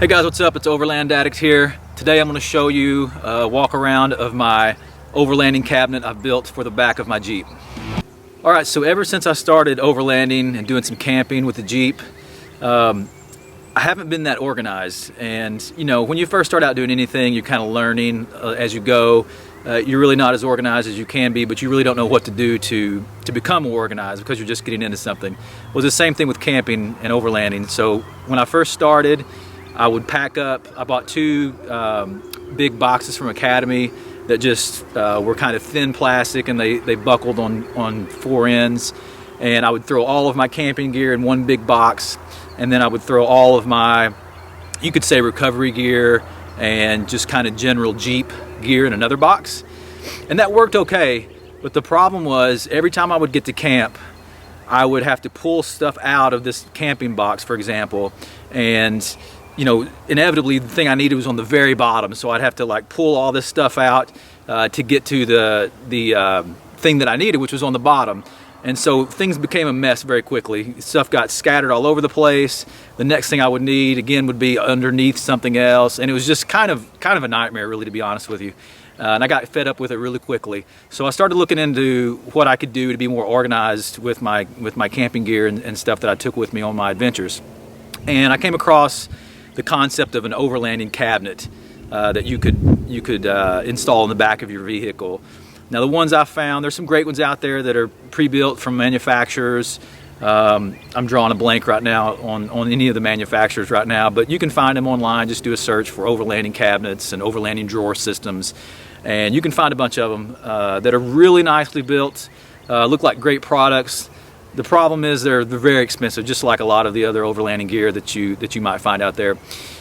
Hey guys, what's up? It's Overland Addict here. Today I'm going to show you a walk around of my overlanding cabinet I've built for the back of my Jeep. Alright, so ever since I started overlanding and doing some camping with the Jeep, I haven't been that organized. And you know, when you first start out doing anything, you're kind of learning as you go. You're really not as organized as you can be, but you really don't know what to do to become more organized because you're just getting into something. It was the same thing with camping and overlanding. So when I first started, I would pack up. I bought two big boxes from Academy that just were kind of thin plastic, and they buckled on four ends. And I would throw all of my camping gear in one big box, and then I would throw all of my, you could say, recovery gear and just kind of general Jeep gear in another box. And that worked okay, but the problem was every time I would get to camp, I would have to pull stuff out of this camping box, for example, and you know, inevitably the thing I needed was on the very bottom, so I'd have to like pull all this stuff out to get to the thing that I needed, which was on the bottom. And so things became a mess very quickly. Stuff got scattered all over the place. The next thing I would need again would be underneath something else, and it was just kind of a nightmare, really, to be honest with you. And I got fed up with it really quickly. So I started looking into what I could do to be more organized with my camping gear and stuff that I took with me on my adventures. And I came across the concept of an overlanding cabinet that you could install in the back of your vehicle. Now the ones I found, there's some great ones out there that are pre-built from manufacturers. I'm drawing a blank right now on any of the manufacturers right now, but you can find them online. Just do a search for overlanding cabinets and overlanding drawer systems, and you can find a bunch of them that are really nicely built, look like great products. The problem is they're very expensive, just like a lot of the other overlanding gear that you might find out there.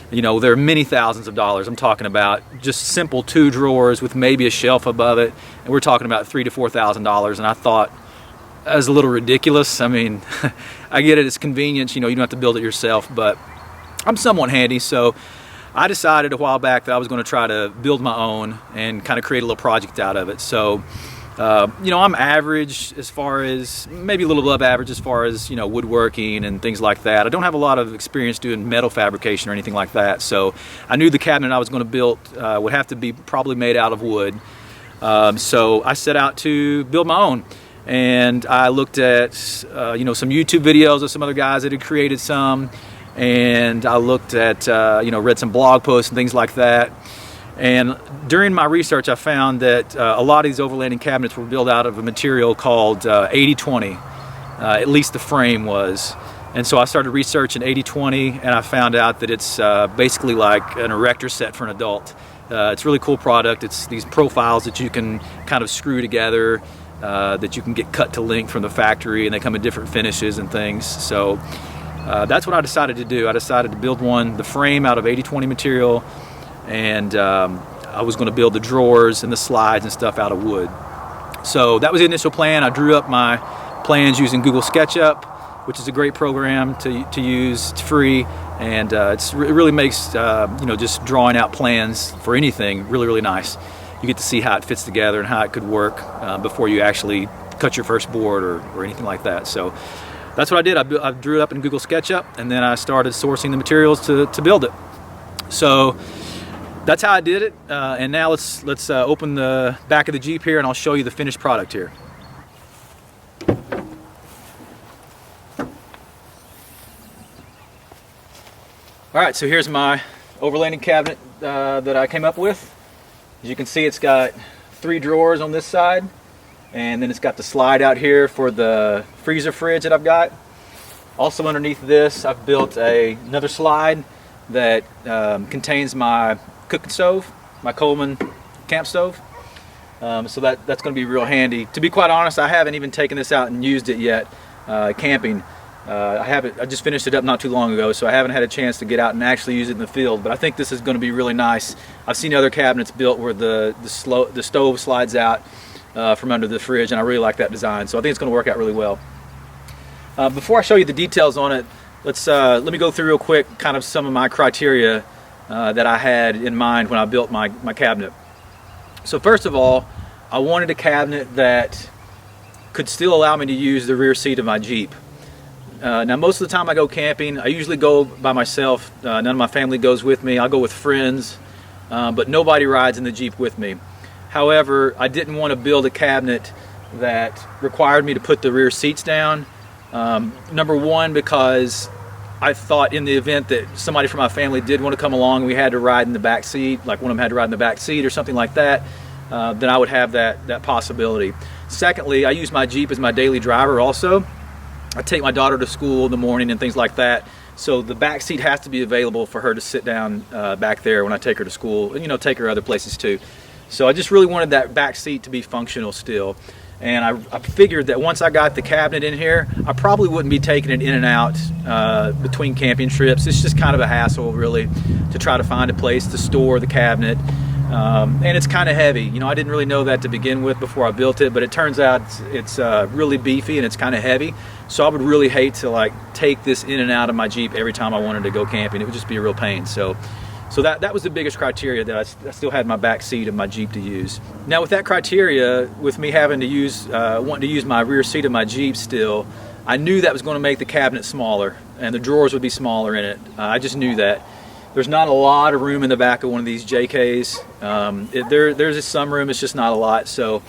You know, they're many thousands of dollars. I'm talking about just simple 2 drawers with maybe a shelf above it, and we're talking about $3,000 to $4,000. And I thought that was a little ridiculous. I mean, I get it, it's convenience. You know, you don't have to build it yourself, but I'm somewhat handy, so I decided a while back that I was going to try to build my own and kind of create a little project out of it. So you know, I'm average as far as, maybe a little above average as far as, you know, woodworking and things like that. I don't have a lot of experience doing metal fabrication or anything like that, so I knew the cabinet I was going to build would have to be probably made out of wood. So I set out to build my own, and I looked at you know, some YouTube videos of some other guys that had created some, and I looked at you know, read some blog posts and things like that. And during my research, I found that a lot of these overlanding cabinets were built out of a material called 80-20, at least the frame was. And so I started researching 80-20, and I found out that it's basically like an erector set for an adult. It's a really cool product. It's these profiles that you can kind of screw together, that you can get cut to length from the factory, and they come in different finishes and things. So that's what I decided to do. I decided to build the frame out of 80-20 material, and I was going to build the drawers and the slides and stuff out of wood. So that was the initial plan. I drew up my plans using Google SketchUp, which is a great program to use. It's free, and it really makes you know, just drawing out plans for anything really nice. You get to see how it fits together and how it could work before you actually cut your first board or anything like that. So that's what I did. I drew it up in Google SketchUp, and then I started sourcing the materials to build it. So that's how I did it, and now let's open the back of the Jeep here, and I'll show you the finished product here. Alright, so here's my overlanding cabinet that I came up with. As you can see, it's got 3 drawers on this side, and then it's got the slide out here for the freezer fridge that I've got. Also underneath this, I've built another slide that contains my cooking stove, my Coleman camp stove. So that's going to be real handy. To be quite honest, I haven't even taken this out and used it yet camping. I just finished it up not too long ago, so I haven't had a chance to get out and actually use it in the field, but I think this is going to be really nice. I've seen other cabinets built where the stove slides out from under the fridge, and I really like that design, so I think it's going to work out really well. Before I show you the details on it, let me go through real quick kind of some of my criteria that I had in mind when I built my cabinet. So first of all, I wanted a cabinet that could still allow me to use the rear seat of my Jeep. Now most of the time I go camping, I usually go by myself. None of my family goes with me. I'll go with friends, but nobody rides in the Jeep with me. However, I didn't want to build a cabinet that required me to put the rear seats down. Number one, because I thought in the event that somebody from my family did want to come along and we had to ride in the back seat, like one of them had to ride in the back seat or something like that, then I would have that possibility. Secondly, I use my Jeep as my daily driver also. I take my daughter to school in the morning and things like that, so the back seat has to be available for her to sit down back there when I take her to school, and you know, take her other places too. So I just really wanted that back seat to be functional still. And I figured that once I got the cabinet in here, I probably wouldn't be taking it in and out between camping trips. It's just kind of a hassle, really, to try to find a place to store the cabinet. And it's kind of heavy. You know, I didn't really know that to begin with before I built it, but it turns out it's really beefy and it's kind of heavy. So I would really hate to like take this in and out of my Jeep every time I wanted to go camping. It would just be a real pain. So that was the biggest criteria, that I still had my back seat of my Jeep to use. Now with that criteria, with me having to use, wanting to use my rear seat of my Jeep still, I knew that was going to make the cabinet smaller and the drawers would be smaller in it. I just knew that. There's not a lot of room in the back of one of these JKs. There's some room, it's just not a lot. So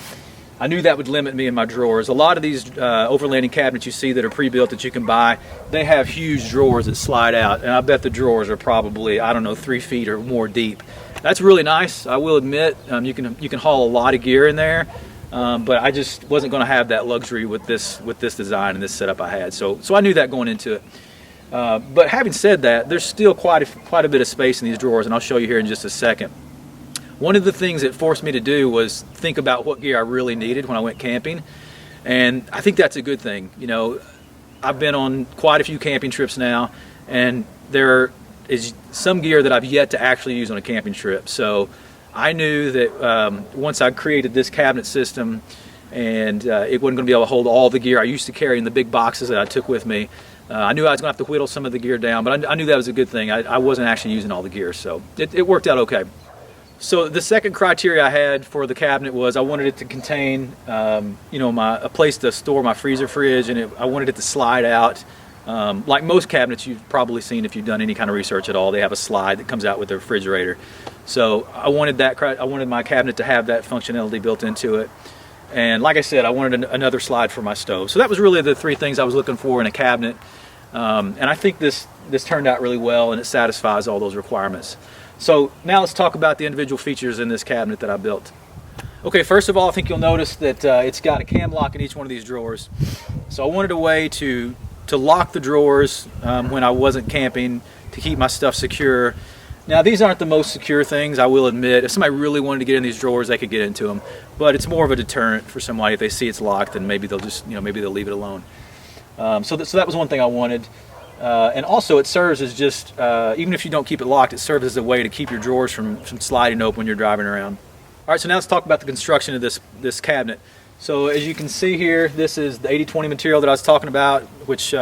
I knew that would limit me in my drawers. A lot of these overlanding cabinets you see that are pre-built that you can buy, they have huge drawers that slide out, and I bet the drawers are probably, I don't know, 3 feet or more deep. That's really nice, I will admit. You can haul a lot of gear in there, but I just wasn't going to have that luxury with this design and this setup I had. So I knew that going into it. But having said that, there's still quite a bit of space in these drawers, and I'll show you here in just a second. One of the things it forced me to do was think about what gear I really needed when I went camping, and I think that's a good thing. You know, I've been on quite a few camping trips now, and there is some gear that I've yet to actually use on a camping trip. So I knew that once I created this cabinet system, and it wasn't going to be able to hold all the gear I used to carry in the big boxes that I took with me, I knew I was going to have to whittle some of the gear down, but I knew that was a good thing. I wasn't actually using all the gear, so it worked out okay. So the second criteria I had for the cabinet was I wanted it to contain, you know, a place to store my freezer fridge, and I wanted it to slide out. Like most cabinets you've probably seen if you've done any kind of research at all, they have a slide that comes out with the refrigerator. So I wanted my cabinet to have that functionality built into it. And like I said, I wanted another slide for my stove. So that was really the 3 things I was looking for in a cabinet. And I think this turned out really well, and it satisfies all those requirements. So now let's talk about the individual features in this cabinet that I built. Okay, first of all, I think you'll notice that it's got a cam lock in each one of these drawers. So I wanted a way to lock the drawers when I wasn't camping, to keep my stuff secure. Now these aren't the most secure things, I will admit. If somebody really wanted to get in these drawers, they could get into them. But it's more of a deterrent for somebody. If they see it's locked, then maybe they'll just, you know, maybe they'll leave it alone. So that was one thing I wanted. And also it serves as just, even if you don't keep it locked, it serves as a way to keep your drawers from sliding open when you're driving around. All right, so now let's talk about the construction of this cabinet. So as you can see here, this is the 80-20 material that I was talking about, which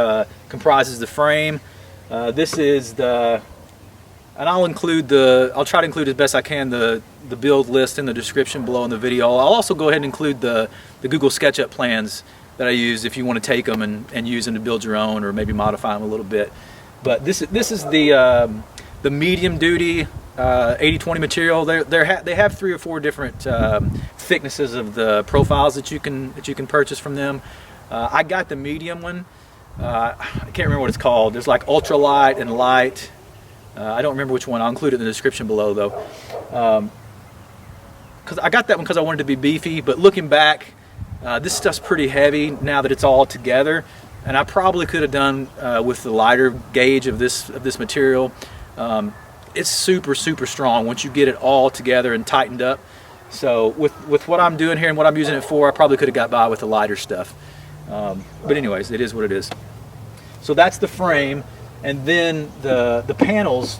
comprises the frame. This is and I'll try to include as best I can the build list in the description below in the video. I'll also go ahead and include the Google SketchUp plans that I use if you want to take them and use them to build your own, or maybe modify them a little bit. But this is the medium duty 80-20 material. They have 3 or 4 different thicknesses of the profiles that you can purchase from them. I got the medium one. I can't remember what it's called. There's like ultralight and light. I don't remember which one. I'll include it in the description below though. Because I got that one because I wanted it to be beefy, but looking back, this stuff's pretty heavy now that it's all together, and I probably could have done with the lighter gauge of this material. It's super strong once you get it all together and tightened up. So with what I'm doing here and what I'm using it for, I probably could have got by with the lighter stuff. But anyways, it is what it is. So that's the frame, and then the panels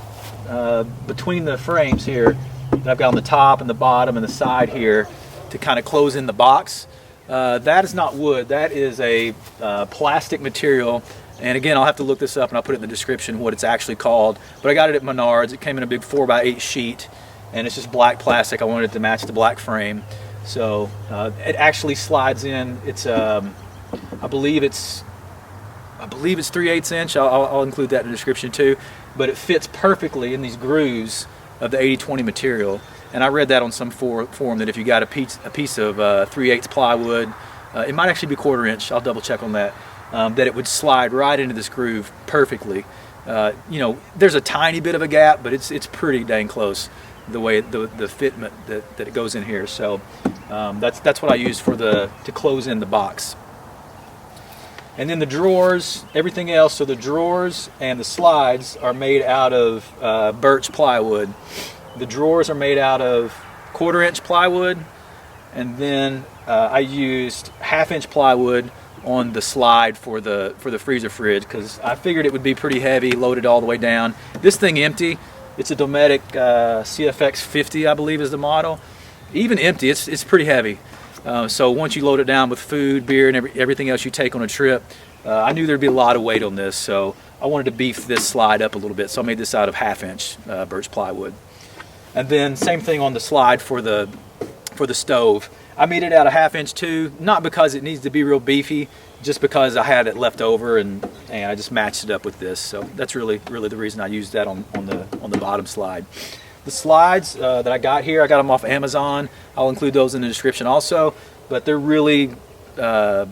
between the frames here that I've got on the top and the bottom and the side here to kind of close in the box. That is not wood, that is a plastic material, and again I'll have to look this up and I'll put it in the description what it's actually called, but I got it at Menards. It came in a big 4x8 sheet, and it's just black plastic. I wanted it to match the black frame, so it actually slides in. It's I believe it's I believe it's 3/8 inch. I'll include that in the description too. But it fits perfectly in these grooves of the 80/20 material. And I read that on some forum that if you got a piece of 3/8 plywood, it might actually be 1/4 inch. I'll double check on that. That it would slide right into this groove perfectly. You know, there's a tiny bit of a gap, but it's pretty dang close the way the fitment that it goes in here. So that's what I use to close in the box. And then the drawers, everything else. So the drawers and the slides are made out of birch plywood. The drawers are made out of 1/4 inch plywood, and then I used 1/2 inch plywood on the slide for the freezer fridge, because I figured it would be pretty heavy, loaded all the way down. This thing empty, it's a Dometic CFX 50, I believe is the model. Even empty, it's pretty heavy. So once you load it down with food, beer, and everything else you take on a trip, I knew there'd be a lot of weight on this, so I wanted to beef this slide up a little bit. So I made this out of 1/2 inch birch plywood. And then same thing on the slide for the stove. I made it out of 1/2 inch too, not because it needs to be real beefy, just because I had it left over and I just matched it up with this. So that's really the reason I used that on the bottom slide. The slides that I got here, I got them off Amazon. I'll include those in the description also, but they're really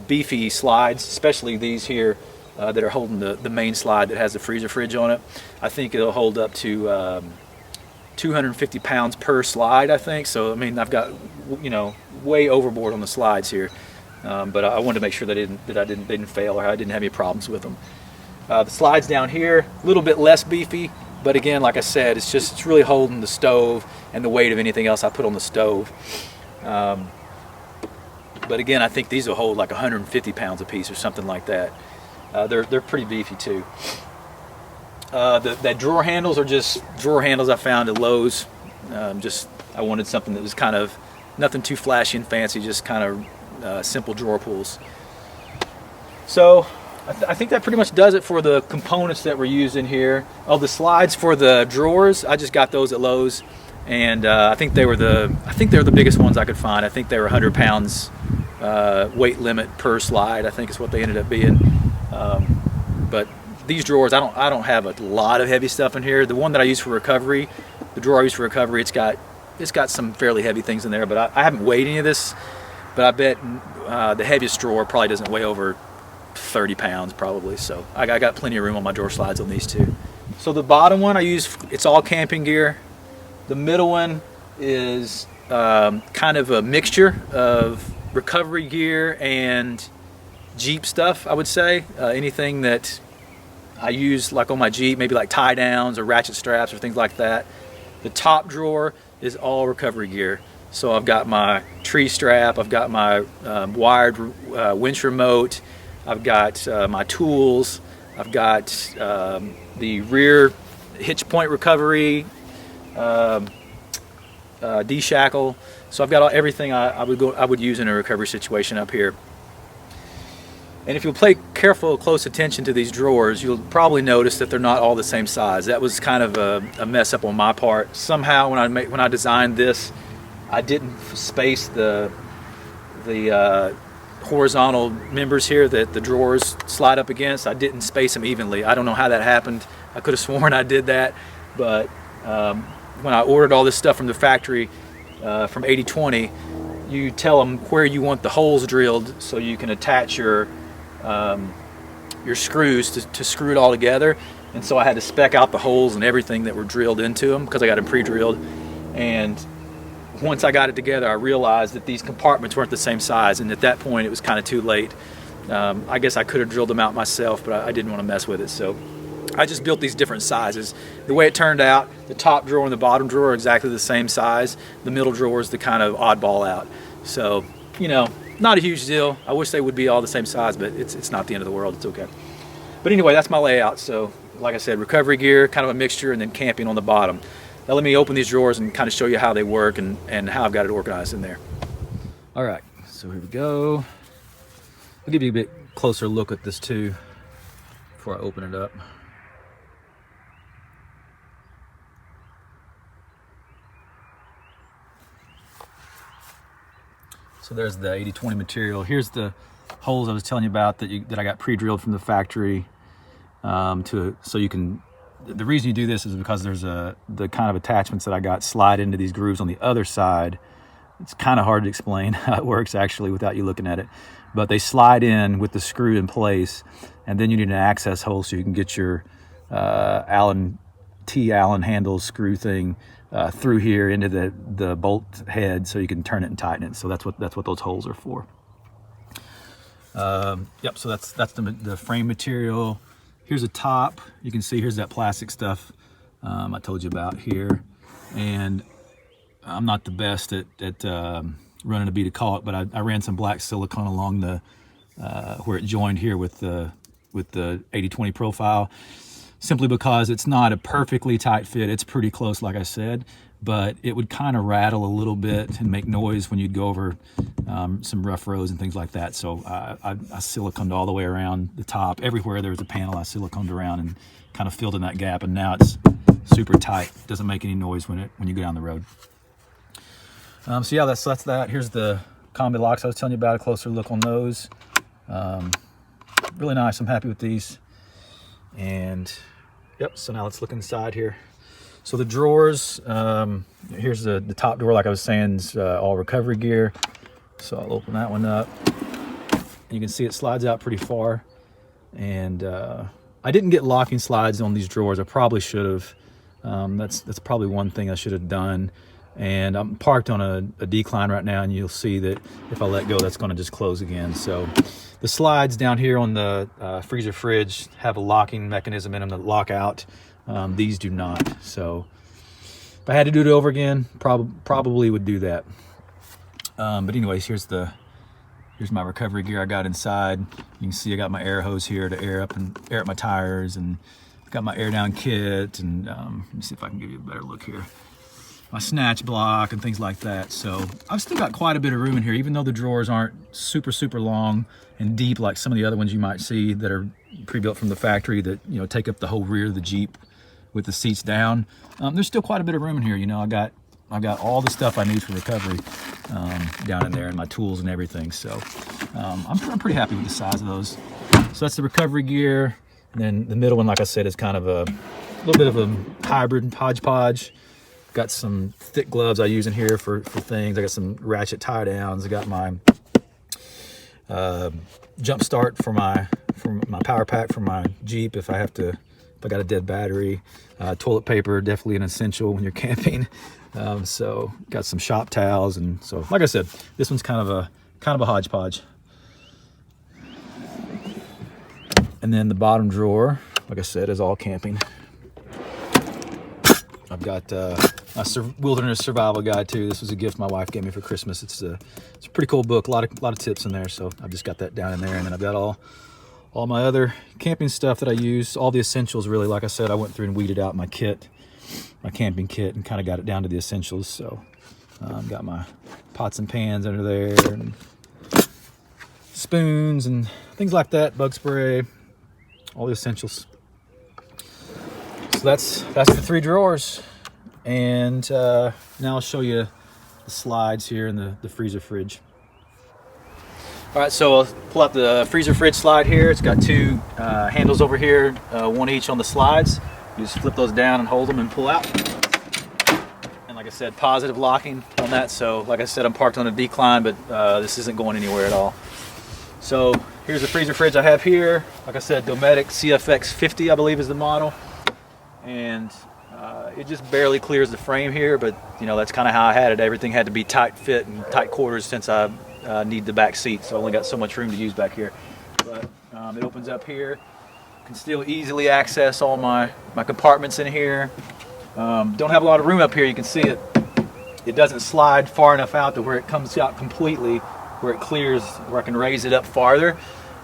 beefy slides, especially these here that are holding the main slide that has the freezer fridge on it. I think it'll hold up to 250 pounds per slide, I think. So I mean, I've got, you know, way overboard on the slides here, but I wanted to make sure that they didn't fail or I didn't have any problems with them. The slides down here, a little bit less beefy, but again, like I said, it's really holding the stove and the weight of anything else I put on the stove. But again, I think these will hold like 150 pounds a piece or something like that. They're pretty beefy too. The drawer handles are just drawer handles I found at Lowe's. I wanted something that was kind of nothing too flashy and fancy, just kind of simple drawer pulls. So I think that pretty much does it for the components that we're using here. Oh, the slides for the drawers, I just got those at Lowe's, and I think they were the biggest ones I could find. I think they were 100 pounds weight limit per slide, I think is what they ended up being. But these drawers, I don't have a lot of heavy stuff in here. The one that I use for recovery, the drawer I use for recovery, it's got some fairly heavy things in there, but I haven't weighed any of this, but I bet the heaviest drawer probably doesn't weigh over 30 pounds probably. So I got plenty of room on my drawer slides on these two. So the bottom one I use, it's all camping gear. The middle one is kind of a mixture of recovery gear and Jeep stuff, I would say. Anything that I use like on my Jeep, maybe like tie downs or ratchet straps or things like that. The top drawer is all recovery gear. So I've got my tree strap, I've got my wired winch remote, I've got my tools, I've got the rear hitch point recovery, D-shackle. So I've got everything I would use in a recovery situation up here. And if you'll pay careful, close attention to these drawers, you'll probably notice that they're not all the same size. That was kind of a mess up on my part. Somehow when I designed this, I didn't space the horizontal members here that the drawers slide up against. I didn't space them evenly. I don't know how that happened. I could have sworn I did that, but when I ordered all this stuff from the factory from 80/20, you tell them where you want the holes drilled so you can attach your screws to screw it all together. And so I had to spec out the holes and everything that were drilled into them because I got them pre-drilled. And once I got it together, I realized that these compartments weren't the same size, and at that point it was kind of too late. I guess I could have drilled them out myself, but I didn't want to mess with it, so I just built these different sizes. The way it turned out, the top drawer and the bottom drawer are exactly the same size. The middle drawer is the kind of oddball out. So, you know, not a huge deal. I wish they would be all the same size, but it's not the end of the world. It's okay. But anyway, that's my layout. So, like I said, recovery gear, kind of a mixture, and then camping on the bottom. Now let me open these drawers and kind of show you how they work and how I've got it organized in there. All right, so here we go. I'll give you a bit closer look at this too before I open it up. So there's the 80/20 material. Here's the holes I was telling you about that I got pre-drilled from the factory so you can. The reason you do this is because there's the kind of attachments that I got slide into these grooves on the other side. It's kind of hard to explain how it works actually without you looking at it, but they slide in with the screw in place, and then you need an access hole so you can get your Allen handle screw thing through here into the bolt head so you can turn it and tighten it. So that's what those holes are for. Yep, so that's the frame material. Here's a top. You can see here's that plastic stuff I told you about here. And I'm not the best at running a bead of caulk, but I ran some black silicone along the where it joined here with the 80-20 profile, simply because it's not a perfectly tight fit. It's pretty close, like I said, but it would kind of rattle a little bit and make noise when you'd go over some rough roads and things like that. So I siliconed all the way around the top. Everywhere there was a panel, I siliconed around and kind of filled in that gap, and now it's super tight. It doesn't make any noise when you go down the road. So yeah, that's that. Here's the combi locks I was telling you about. A closer look on those. Really nice. I'm happy with these. And yep, so now let's look inside here. So the drawers, here's the top drawer, like I was saying, is all recovery gear. So I'll open that one up. You can see it slides out pretty far. And I didn't get locking slides on these drawers. I probably should have. That's probably one thing I should have done. And I'm parked on a decline right now, and you'll see that if I let go, that's going to just close again. So the slides down here on the freezer fridge have a locking mechanism in them that lock out. These do not. So if I had to do it over again, probably would do that. But anyways, here's my recovery gear I got inside. You can see I got my air hose here to air up my tires, and got my air down kit, and let me see if I can give you a better look here. My snatch block and things like that. So I've still got quite a bit of room in here, even though the drawers aren't super long and deep like some of the other ones you might see that are pre-built from the factory that, you know, take up the whole rear of the Jeep with the seats down. There's still quite a bit of room in here. You know, I've got all the stuff I need for recovery down in there, and my tools and everything. So I'm pretty happy with the size of those. So that's the recovery gear. And then the middle one, like I said, is kind of a little bit of a hybrid hodgepodge. Got some thick gloves I use in here for things. I got some ratchet tie downs. I got my jump start for my power pack for my Jeep if I got a dead battery. Toilet paper, definitely an essential when you're camping. So got some shop towels, and so like I said, this one's kind of a hodgepodge. And then the bottom drawer, like I said, is all camping. I've got my wilderness survival guide too. This was a gift my wife gave me for Christmas. It's a pretty cool book. A lot of tips in there. So I've just got that down in there, and then I've got all my other camping stuff that I use. All the essentials, really. Like I said, I went through and weeded out my camping kit, and kind of got it down to the essentials. So got my pots and pans under there, and spoons and things like that. Bug spray, all the essentials. So that's the 3 drawers, and now I'll show you the slides here in the freezer fridge. All right, so I'll pull out the freezer fridge slide here. It's got 2 handles over here, one each on the slides. You just flip those down and hold them and pull out. And like I said, positive locking on that. So like I said, I'm parked on a decline, but this isn't going anywhere at all. So here's the freezer fridge I have here. Like I said, Dometic CFX 50, I believe, is the model. And it just barely clears the frame here, but you know, that's kind of how I had it. Everything had to be tight fit and tight quarters since I need the back seat, so I only got so much room to use back here. But it opens up here. Can still easily access all my compartments in here. Don't have a lot of room up here. You can see it. It doesn't slide far enough out to where it comes out completely, where it clears, where I can raise it up farther.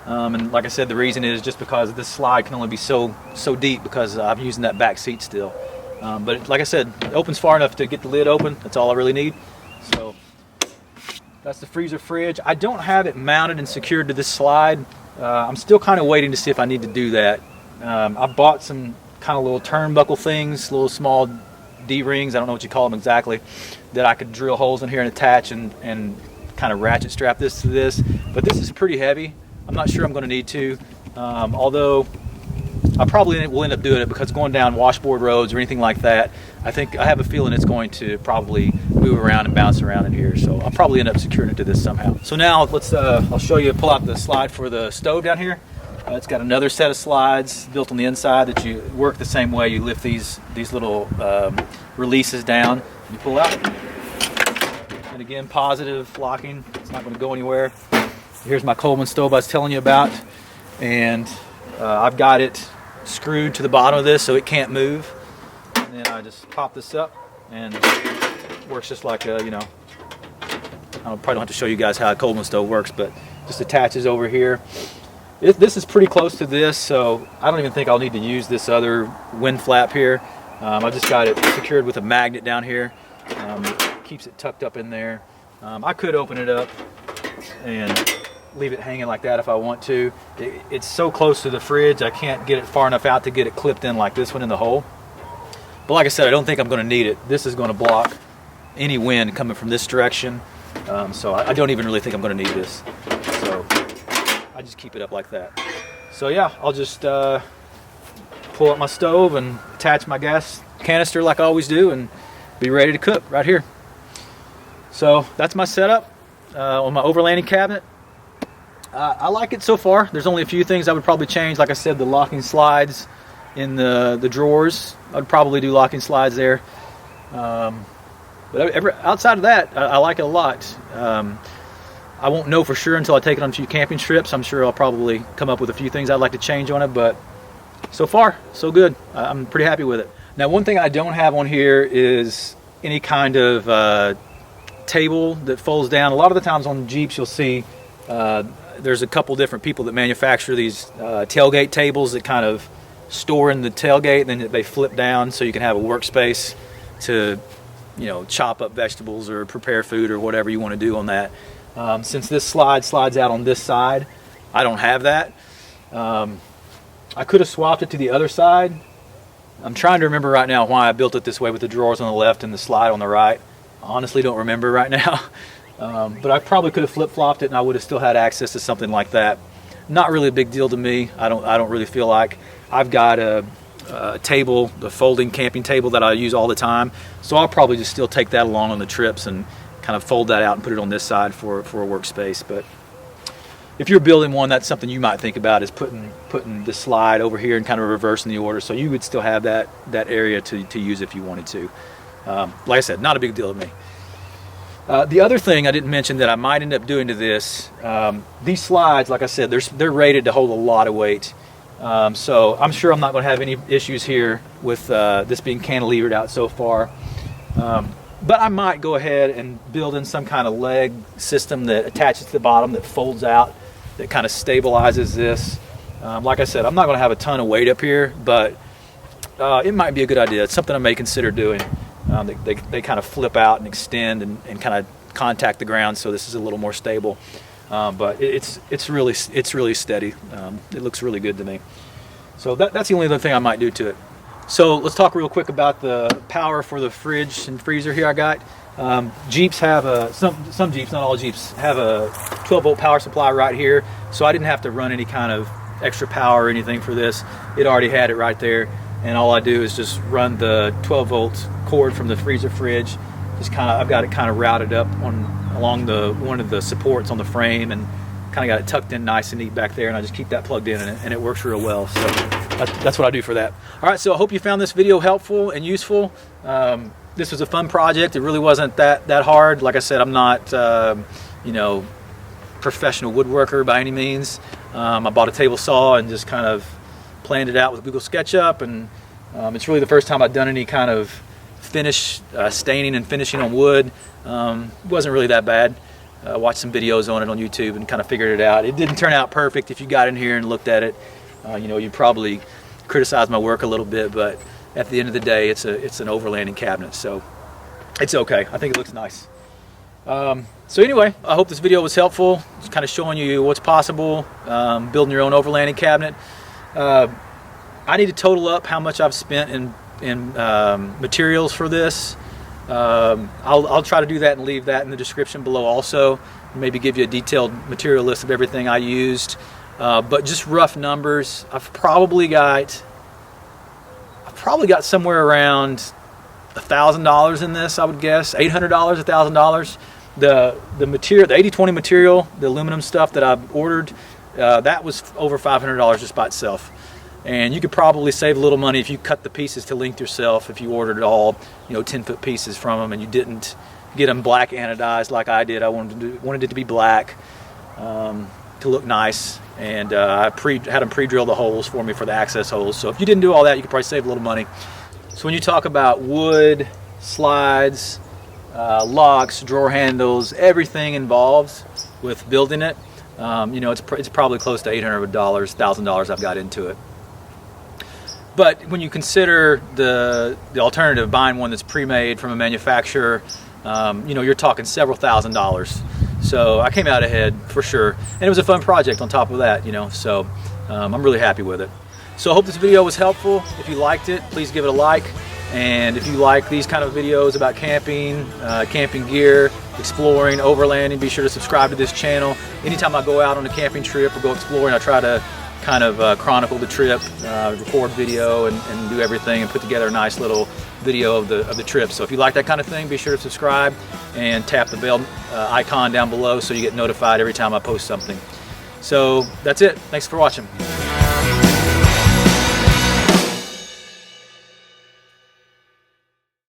And like I said, the reason is just because this slide can only be so deep because I'm using that back seat still. But like I said, it opens far enough to get the lid open. That's all I really need. So that's the freezer fridge. I don't have it mounted and secured to this slide. I'm still kind of waiting to see if I need to do that. I bought some kind of little turnbuckle things, little small D-rings, I don't know what you call them exactly, that I could drill holes in here and attach and kind of ratchet strap this to this. But this is pretty heavy. I'm not sure I'm going to need to, although I probably will end up doing it, because going down washboard roads or anything like that, I have a feeling it's going to probably move around and bounce around in here. So I'll probably end up securing it to this somehow. So now let's I'll show you, pull out the slide for the stove down here. It's got another set of slides built on the inside that you work the same way. You lift these little releases down, you pull out, and again, positive locking. It's not going to go anywhere. Here's my Coleman stove I was telling you about, and I've got it screwed to the bottom of this so it can't move. And then I just pop this up, and it works just like a, you know, I probably don't have to show you guys how a Coleman stove works, but just attaches over here. This is pretty close to this, so I don't even think I'll need to use this other wind flap here. I've just got it secured with a magnet down here. Keeps it tucked up in there. I could open it up and leave it hanging like that if I want to. It's so close to the fridge, I can't get it far enough out to get it clipped in like this one in the hole. But like I said, I don't think I'm going to need it. This is going to block any wind coming from this direction. So I don't even really think I'm going to need this. So I just keep it up like that. So yeah, I'll just pull up my stove and attach my gas canister like I always do, and be ready to cook right here. So that's my setup on my overlanding cabinet. I like it so far. There's only a few things I would probably change. Like I said, the locking slides in the drawers, I'd probably do locking slides there. But outside of that, I like it a lot. I won't know for sure until I take it on a few camping trips. I'm sure I'll probably come up with a few things I'd like to change on it, but so far, so good. I'm pretty happy with it. Now, one thing I don't have on here is any kind of table that folds down. A lot of the times on Jeeps, you'll see there's a couple different people that manufacture these tailgate tables that kind of store in the tailgate, and then they flip down so you can have a workspace to, you know, chop up vegetables or prepare food or whatever you want to do on that. Since this slides out on this side, I don't have that. I could have swapped it to the other side. I'm trying to remember right now why I built it this way with the drawers on the left and the slide on the right. I honestly don't remember right now. But I probably could have flip-flopped it and I would have still had access to something like that. Not really a big deal to me. I don't really feel like. I've got a table, the folding camping table that I use all the time, so I'll probably just still take that along on the trips and kind of fold that out and put it on this side for a workspace. But if you're building one, that's something you might think about, is putting the slide over here and kind of reversing the order, so you would still have that area to use if you wanted to. Like I said, not a big deal to me. The other thing I didn't mention that I might end up doing to this, these slides, like I said, they're rated to hold a lot of weight. So I'm sure I'm not going to have any issues here with this being cantilevered out so far. But I might go ahead and build in some kind of leg system that attaches to the bottom, that folds out, that kind of stabilizes this. Like I said, I'm not going to have a ton of weight up here, but it might be a good idea. It's something I may consider doing. They kind of flip out and extend and kind of contact the ground, so this is a little more stable. But it's really steady. It looks really good to me. So that's the only other thing I might do to it. So let's talk real quick about the power for the fridge and freezer here I got. Jeeps have some Jeeps, not all Jeeps, have a 12-volt power supply right here. So I didn't have to run any kind of extra power or anything for this. It already had it right there. And all I do is just run the 12-volt cord from the freezer fridge. I've got it kind of routed up along one of the supports on the frame, and kind of got it tucked in nice and neat back there, and I just keep that plugged in, and it works real well. So that's what I do for that. All right, so I hope you found this video helpful and useful. This was a fun project. It really wasn't that hard. Like I said, I'm not professional woodworker by any means. I bought a table saw and just kind of planned it out with Google SketchUp, and it's really the first time I've done any kind of finish, staining and finishing on wood. It wasn't really that bad. I watched some videos on it on YouTube and kind of figured it out. It didn't turn out perfect. If you got in here and looked at it, you'd probably criticize my work a little bit, but at the end of the day, it's an overlanding cabinet, so it's okay. I think it looks nice. So anyway, I hope this video was helpful. It's kind of showing you what's possible, building your own overlanding cabinet. I need to total up how much I've spent in materials for this. I'll try to do that and leave that in the description below also. Maybe give you a detailed material list of everything I used. But just rough numbers, I've probably got somewhere around $1,000 in this, I would guess. $800, $1,000. The material, the 80-20 material, the aluminum stuff that I ordered, that was over $500 just by itself. And you could probably save a little money if you cut the pieces to length yourself, if you ordered it all, 10-foot pieces from them, and you didn't get them black anodized like I did. I wanted it to be black, to look nice. And I had them pre-drill the holes for me for the access holes. So if you didn't do all that, you could probably save a little money. So when you talk about wood, slides, locks, drawer handles, everything involved with building it, it's probably close to $800, $1,000 I've got into it. But when you consider the alternative, buying one that's pre-made from a manufacturer, you're talking several $1,000s. So I came out ahead for sure, and it was a fun project on top of that, so I'm really happy with it. So I hope this video was helpful. If you liked it, please give it a like. And if you like these kind of videos about camping, camping gear, exploring, overlanding, be sure to subscribe to this channel. Anytime I go out on a camping trip or go exploring, I try to kind of chronicle the trip, record video, and do everything, and put together a nice little video of the trip. So if you like that kind of thing, be sure to subscribe and tap the bell icon down below so you get notified every time I post something. So that's it. Thanks for watching.